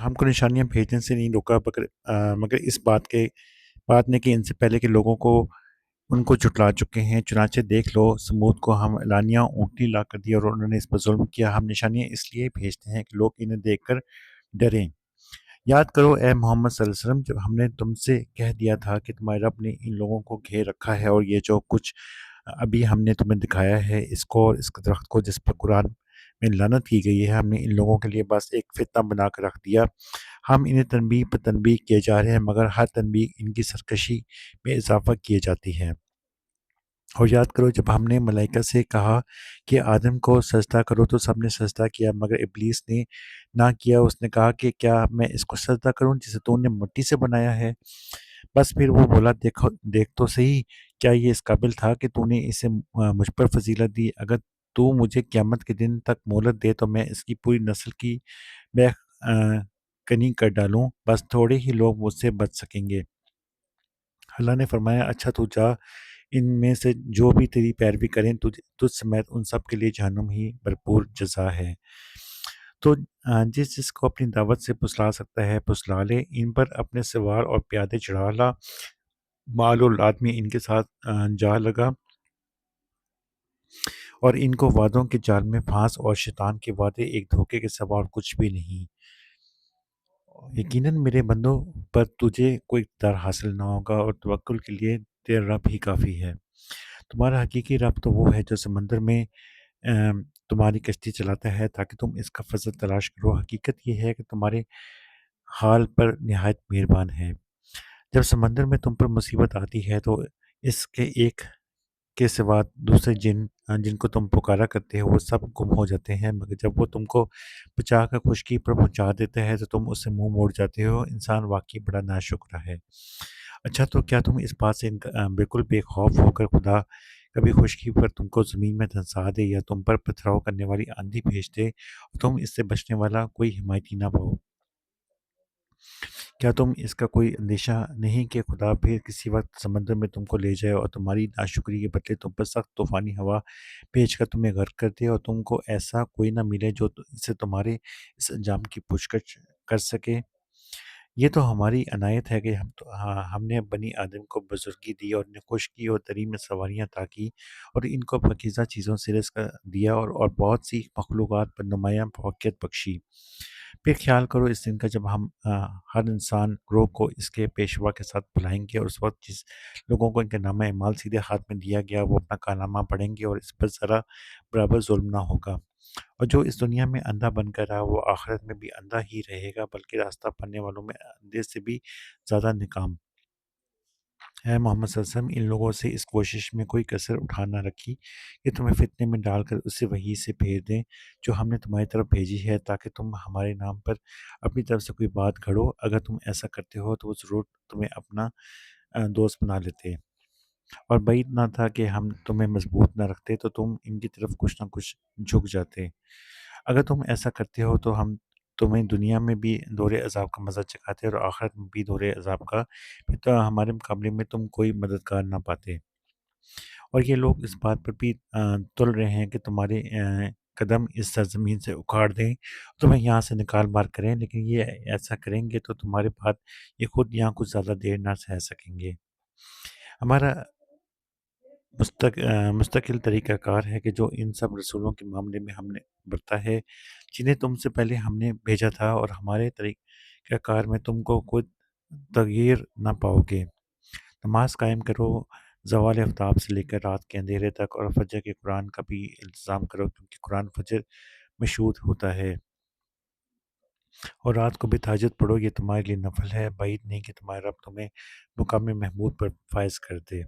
ہم کو نشانیاں بھیجنے سے نہیں روکا، مگر اس بات نے کہ ان سے پہلے کے لوگوں کو ان کو جھٹلا چکے ہیں۔ چنانچہ دیکھ لو، سمود کو ہم اعلانیہ اونٹنی لا کر دیا اور انہوں نے اس پر ظلم کیا۔ ہم نشانیاں اس لیے بھیجتے ہیں کہ لوگ انہیں دیکھ کر ڈریں۔ یاد کرو اے محمد صلی اللہ علیہ وسلم، جب ہم نے تم سے کہہ دیا تھا کہ تمہارے رب نے ان لوگوں کو گھیر رکھا ہے، اور یہ جو کچھ ابھی ہم نے تمہیں دکھایا ہے، اس کو اور اس کے درخت کو جس پر قرآن میں لعنت کی گئی ہے، ہم نے ان لوگوں کے لیے بس ایک فتنہ بنا کر رکھ دیا۔ ہم انہیں تنبیہ پر تنبیہ کیے جا رہے ہیں، مگر ہر تنبیہ ان کی سرکشی میں اضافہ کیے جاتی ہے۔ اور یاد کرو جب ہم نے ملائکہ سے کہا کہ آدم کو سجدہ کرو تو سب نے سجدہ کیا، مگر ابلیس نے نہ کیا۔ اس نے کہا کہ کیا میں اس کو سجدہ کروں جسے تو نے مٹی سے بنایا ہے؟ بس پھر وہ بولا، دیکھ تو صحیح، کیا یہ اس قابل تھا کہ تو نے اسے مجھ پر فضیلت دی؟ اگر تو مجھے قیامت کے دن تک مہلت دے تو میں اس کی پوری نسل کی میں کنی کر ڈالوں، بس تھوڑے ہی لوگ مجھ سے بچ سکیں گے۔ اللہ نے فرمایا، اچھا تو جا، ان میں سے جو بھی تیری پیروی کریں تجھ سمیت ان سب کے لیے جہنم ہی بھرپور جزا ہے۔ تو جس کو اپنی دعوت سے پسلا سکتا ہے پسلا لے، ان پر اپنے سوار اور پیادے چڑھا لا، مال اور اولاد میں ان کے ساتھ جا لگا، اور ان کو وعدوں کے جال میں پھانس، اور شیطان کے وعدے ایک دھوکے کے سوا اور کچھ بھی نہیں۔ یقیناً میرے بندوں پر تجھے کوئی اقتدار حاصل نہ ہوگا، اور توکل کے لیے تیرا رب ہی کافی ہے۔ تمہارا حقیقی رب تو وہ ہے جو سمندر میں تمہاری کشتی چلاتا ہے تاکہ تم اس کا فضل تلاش کرو۔ حقیقت یہ ہے کہ تمہارے حال پر نہایت مہربان ہے۔ جب سمندر میں تم پر مصیبت آتی ہے تو اس کے ایک کے سوا دوسرے جن کو تم پکارا کرتے ہو وہ سب گم ہو جاتے ہیں، مگر جب وہ تم کو بچا کر خشکی پر پہنچا دیتا ہے تو تم اس سے منہ موڑ جاتے ہو۔ انسان واقعی بڑا ناشکرا ہے۔ اچھا تو کیا تم اس بات سے بالکل بے خوف ہو کر خدا کبھی خشکی پر تم کو زمین میں دھنسا دے یا تم پر پتھراؤ کرنے والی آندھی بھیج دے اور تم اس سے بچنے والا کوئی حمایتی نہ پاؤ؟ کیا تم اس کا کوئی اندیشہ نہیں کہ خدا پھر کسی وقت سمندر میں تم کو لے جائے اور تمہاری ناشکری کے بدلے تم پر سخت طوفانی ہوا بھیج کر تمہیں غرق کر دے، اور تم کو ایسا کوئی نہ ملے جو اسے تمہارے اس انجام کی پوچھ گچھ کر سکے؟ یہ تو ہماری عنایت ہے کہ ہم نے بنی آدم کو بزرگی دی اور انہیں خشکی اور دری میں سواریاں عطا کی، اور ان کو پاکیزہ چیزوں سے رزق دیا، اور بہت سی مخلوقات پر نمایاں فوقیت بخشی۔ پھر خیال کرو اس دن کا جب ہم ہر انسان گروہ کو اس کے پیشوا کے ساتھ بلائیں گے، اور اس وقت جس لوگوں کو ان کے نامہ اعمال سیدھے ہاتھ میں دیا گیا وہ اپنا کارنامہ پڑھیں گے، اور اس پر ذرا برابر ظلم نہ ہوگا۔ اور جو اس دنیا میں اندھا بن کر رہا وہ آخرت میں بھی اندھا ہی رہے گا، بلکہ راستہ پانے والوں میں اندھے سے بھی زیادہ ناکام۔ اے محمد صلی اللہ علیہ وسلم، ان لوگوں سے اس کوشش میں کوئی کسر اٹھا نہ رکھی کہ تمہیں فتنے میں ڈال کر اسے وحی سے پھیر دیں جو ہم نے تمہاری طرف بھیجی ہے، تاکہ تم ہمارے نام پر اپنی طرف سے کوئی بات گھڑو۔ اگر تم ایسا کرتے ہو تو وہ ضرور تمہیں اپنا دوست بنا لیتے، اور بعید نہ تھا کہ ہم تمہیں مضبوط نہ رکھتے تو تم ان کی طرف کچھ نہ کچھ جھک جاتے۔ اگر تم ایسا کرتے ہو تو ہم تمہیں دنیا میں بھی دور عذاب کا مزہ چکھاتے اور آخرت میں بھی دور عذاب کا، پھر تو ہمارے مقابلے میں تم کوئی مددگار نہ پاتے۔ اور یہ لوگ اس بات پر بھی تل رہے ہیں کہ تمہارے قدم اس سرزمین سے اکھاڑ دیں، تمہیں یہاں سے نکال مار کریں، لیکن یہ ایسا کریں گے تو تمہارے بعد یہ خود یہاں کچھ زیادہ دیر نہ سہ سکیں گے۔ ہمارا مستقل طریقہ کار ہے کہ جو ان سب رسولوں کے معاملے میں ہم نے برتا ہے جنہیں تم سے پہلے ہم نے بھیجا تھا، اور ہمارے طریقہ کار میں تم کو کوئی تغیر نہ پاؤ گے۔ نماز قائم کرو زوال آفتاب سے لے کر رات کے اندھیرے تک، اور فجر کے قرآن کا بھی التزام کرو، کیونکہ قرآن فجر مشہود ہوتا ہے، اور رات کو بھی تہجد پڑھو، یہ تمہارے لیے نفل ہے۔ بعید نہیں کہ تمہارا رب تمہیں مقام محمود پر فائز کر دے۔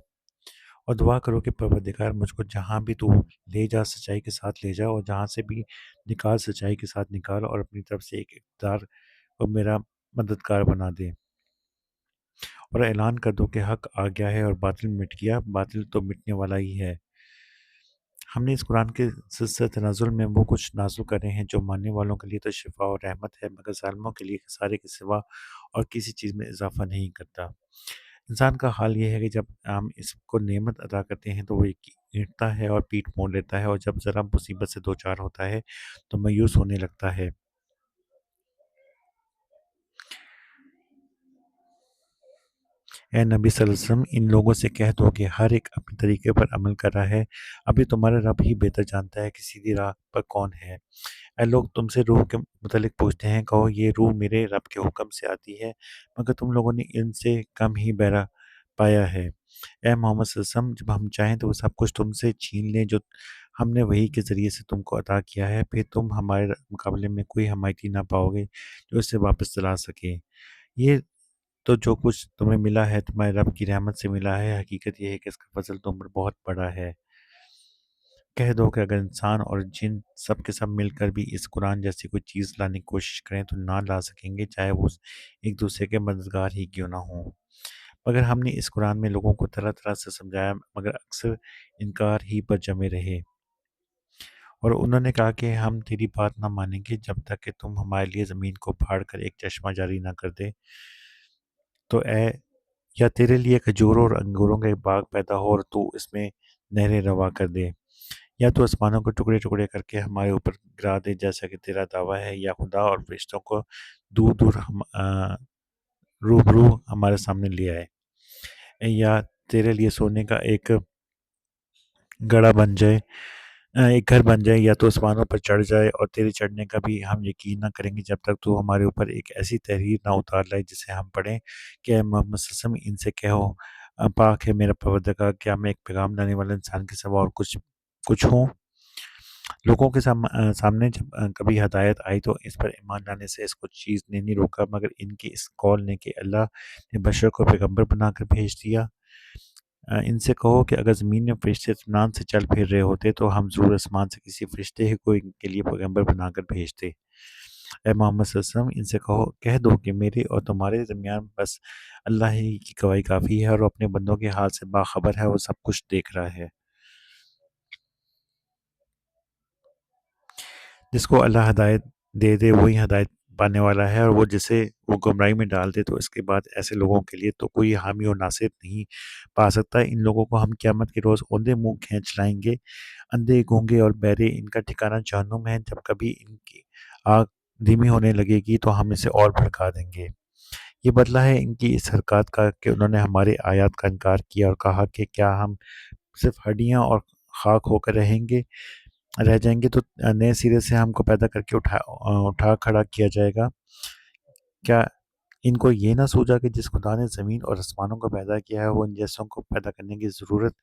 اور دعا کرو کہ پروردگار مجھ کو جہاں بھی تو لے جا سچائی کے ساتھ لے جا، اور جہاں سے بھی نکال سچائی کے ساتھ نکال، اور اپنی طرف سے ایک اقتدار کو میرا مددگار بنا دے۔ اور اعلان کر دو کہ حق آ گیا ہے اور باطل مٹ گیا، باطل تو مٹنے والا ہی ہے۔ ہم نے اس قرآن کے سلسلہ تنزل میں وہ کچھ نازل کرے ہیں جو ماننے والوں کے لیے تو شفا اور رحمت ہے، مگر ظالموں کے لیے خسارے کے سوا اور کسی چیز میں اضافہ نہیں کرتا۔ انسان کا حال یہ ہے کہ جب ہم اس کو نعمت عطا کرتے ہیں تو وہ اینٹتا ہے اور پیٹھ موڑ لیتا ہے، اور جب ذرا مصیبت سے دوچار ہوتا ہے تو مایوس ہونے لگتا ہے۔ اے نبی صلی اللہ علیہ وسلم، ان لوگوں سے کہہ دو کہ ہر ایک اپنے طریقے پر عمل کر رہا ہے، ابھی تمہارا رب ہی بہتر جانتا ہے کہ سیدھی راہ پر کون ہے۔ اے لوگ تم سے روح کے متعلق پوچھتے ہیں، کہو یہ روح میرے رب کے حکم سے آتی ہے، مگر تم لوگوں نے علم سے کم ہی بہرا پایا ہے۔ اے محمد صلی اللہ علیہ وسلم، جب ہم چاہیں تو وہ سب کچھ تم سے چھین لیں جو ہم نے وحی کے ذریعے سے تم کو عطا کیا ہے، پھر تم ہمارے مقابلے میں کوئی حمایتی نہ پاؤ گے جو اسے واپس دلا سکے۔ یہ تو جو کچھ تمہیں ملا ہے تمہارے رب کی رحمت سے ملا ہے، حقیقت یہ ہے کہ اس کا فضل تم پر بہت بڑا ہے۔ کہہ دو کہ اگر انسان اور جن سب کے سب مل کر بھی اس قرآن جیسی کوئی چیز لانے کی کوشش کریں تو نہ لا سکیں گے، چاہے وہ ایک دوسرے کے مددگار ہی کیوں نہ ہوں۔ مگر ہم نے اس قرآن میں لوگوں کو طرح طرح سے سمجھایا، مگر اکثر انکار ہی پر جمے رہے، اور انہوں نے کہا کہ ہم تیری بات نہ مانیں گے جب تک کہ تم ہمارے لیے زمین کو پھاڑ کر ایک چشمہ جاری نہ کر دے، تو اے یا تیرے لیے کھجوروں اور انگوروں کا ایک باغ پیدا ہو اور تو اس میں نہریں روا کر دے، یا تو آسمانوں کو ٹکڑے ٹکڑے کر کے ہمارے اوپر گرا دے جیسا کہ تیرا دعویٰ ہے، یا خدا اور فرشتوں کو دور دور روبرو ہمارے سامنے لے آئے، یا تیرے لیے سونے کا ایک گڑھا بن جائے، ایک گھر بن جائے، یا تو آسمانوں پر چڑھ جائے، اور تیرے چڑھنے کا بھی ہم یقین نہ کریں گے جب تک تو ہمارے اوپر ایک ایسی تحریر نہ اتار لائے جسے ہم پڑھیں کہ اے محمد صلی اللہ علیہ وسلم ان سے کہو، پاک ہے میرا پروردگار، کیا میں ایک پیغام لانے والے انسان کے سوا اور کچھ ہوں؟ لوگوں کے سامنے جب کبھی ہدایت آئی تو اس پر ایمان لانے سے اس کو چیز نے نہیں روکا، مگر ان کی اس قول نے کہ اللہ نے بشر کو پیغمبر بنا کر بھیج دیا۔ ان سے کہو کہ اگر زمین میں فرشتے اطمینان سے چل پھر رہے ہوتے تو ہم ضرور آسمان سے کسی فرشتے ہی کو ان کے لیے پیغمبر بنا کر بھیجتے۔ اے محمد صلی اللہ علیہ وسلم، ان سے کہہ دو کہ میرے اور تمہارے درمیان بس اللہ ہی کی گواہی کافی ہے، اور وہ اپنے بندوں کے حال سے باخبر ہے، وہ سب کچھ دیکھ رہا ہے۔ جس کو اللہ ہدایت دے دے وہی ہدایت پانے والا ہے، اور وہ جسے وہ گمراہی میں ڈال دے تو اس کے بعد ایسے لوگوں کے لیے تو کوئی حامی و ناصر نہیں پا سکتا۔ ان لوگوں کو ہم قیامت کے روز اوندے منہ کھینچ لائیں گے، اندھے گونگے اور بہرے، ان کا ٹھکانہ جہنم ہے، جب کبھی ان کی آگ دھیمی ہونے لگے گی تو ہم اسے اور بھڑکا دیں گے۔ یہ بدلہ ہے ان کی اس حرکات کا کہ انہوں نے ہمارے آیات کا انکار کیا اور کہا کہ کیا ہم صرف ہڈیاں اور خاک ہو کر رہ جائیں گے تو نئے سرے سے ہم کو پیدا کر کے اٹھا کھڑا کیا جائے گا۔ کیا ان کو یہ نہ سوچا کہ جس خدا نے زمین اور آسمانوں کو پیدا کیا ہے وہ ان جیسوں کو پیدا کرنے کی ضرورت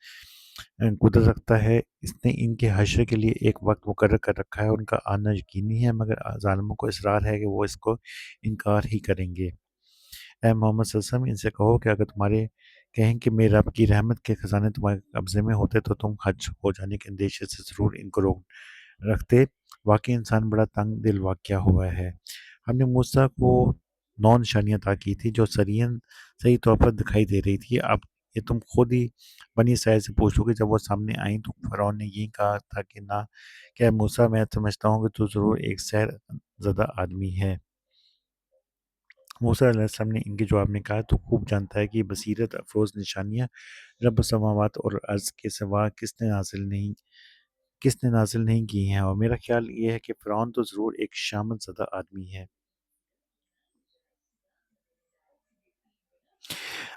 قدرت رکھتا ہے، اس نے ان کے حشر کے لیے ایک وقت مقرر کر رکھا ہے، ان کا آنا یقینی ہے، مگر ظالموں کو اصرار ہے کہ وہ اس کو انکار ہی کریں گے۔ اے محمد صلی اللہ علیہ وسلم، ان سے کہو کہ اگر تمہارے کہیں کہ میرے رب کی رحمت کے خزانے تمہارے قبضے میں ہوتے تو تم حج ہو جانے کے اندیشے سے ضرور ان کو روک رکھتے۔ واقعی انسان بڑا تنگ دل واقعہ ہوا ہے۔ ہم نے موسیٰ کو 9 نشانیاں عطا کی تھی جو سرین صحیح طور پر دکھائی دے رہی تھی۔ اب یہ تم خود ہی بنی اسرائیل سے پوچھو کہ جب وہ سامنے آئیں تو فرعون نے یہی کہا تھا کہ نہ کہ اے موسیٰ، میں سمجھتا ہوں کہ تو ضرور ایک سحر زدہ آدمی ہے۔ موسیٰ علیہ السلام نے ان کے جواب میں کہا، تو خوب جانتا ہے کہ یہ بصیرت افروز نشانیاں رب السماوات اور ارض کے سوا کس نے نازل نہیں کی ہیں، اور میرا خیال یہ ہے کہ فرعون تو ضرور ایک شامت زدہ آدمی ہے۔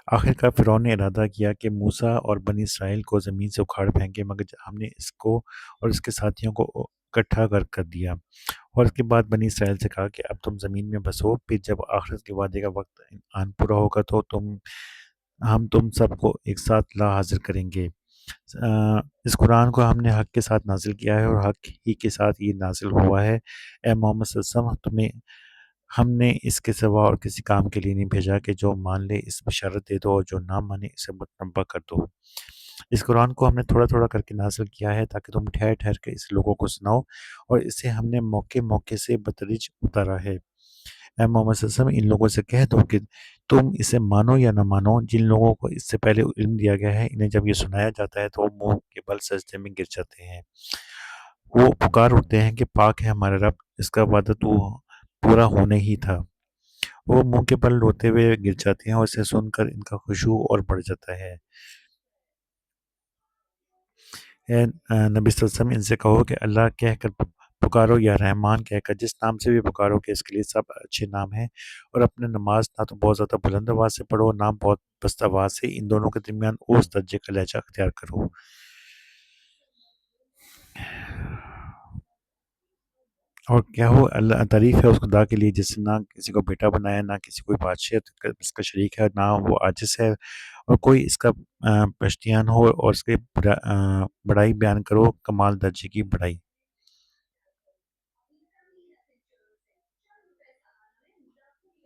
آخر کار فرعون نے ارادہ کیا کہ موسیٰ اور بنی اسرائیل کو زمین سے اکھاڑ پھینکے، مگر ہم نے اس کو اور اس کے ساتھیوں کو اکٹھا کر دیا، اور اس کے بعد بنی اسرائیل سے کہا کہ اب تم زمین میں بسو، پھر جب آخرت کے وعدے کا وقت آن پورا ہوگا تو ہم تم سب کو ایک ساتھ لا حاضر کریں گے۔ اس قرآن کو ہم نے حق کے ساتھ نازل کیا ہے اور حق ہی کے ساتھ یہ نازل ہوا ہے۔ اے محمد صلی اللہ علیہ وسلم، ہم نے اس کے سوا اور کسی کام کے لیے نہیں بھیجا کہ جو مان لے اس بشارت دے دو اور جو نہ مانے اسے متنبہ کر دو۔ اس قرآن کو ہم نے تھوڑا تھوڑا کر کے نازل کیا ہے تاکہ تم ٹھہر ٹھہر کے اس لوگوں کو سناؤ، اور اسے ہم نے موقع موقع سے بتدریج اتارا ہے۔ اے محمد صلی اللہ علیہ وسلم، ان لوگوں سے کہہ دو کہ تم اسے مانو یا نہ مانو، جن لوگوں کو اس سے پہلے علم دیا گیا ہے انہیں جب یہ سنایا جاتا ہے تو وہ منہ کے بل سجدے میں گر جاتے ہیں، وہ پکار اٹھتے ہیں کہ پاک ہے ہمارا رب، اس کا وعدہ تو پورا ہونے ہی تھا۔ وہ منہ کے بل روتے ہوئے گر جاتے ہیں اور اسے سن کر ان کا خشوع اور بڑھ جاتا ہے۔ اے نبی صلی اللہ علیہ وسلم، ان سے کہو کہ اللہ کہہ کر پکارو یا رحمان کہہ کر، جس نام سے بھی پکارو کہ اس کے لیے سب اچھے نام ہیں۔ اور اپنے نماز نہ تو بہت زیادہ بلند آواز سے پڑھو، نہ بہت پست آواز سے، ان دونوں کے درمیان اوسط درجے کا لہجہ اختیار کرو۔ اور کیا ہو اللہ تعریف ہے اس خدا کے لیے جس نے نہ کسی کو بیٹا بنایا، نہ کسی کوئی بادشاہ اس کا شریک ہے، نہ وہ عاجز ہے، اور کوئی اس کا پشتیان ہو، اور اس کے بڑائی بیان کرو، کمال درجے کی بڑائی۔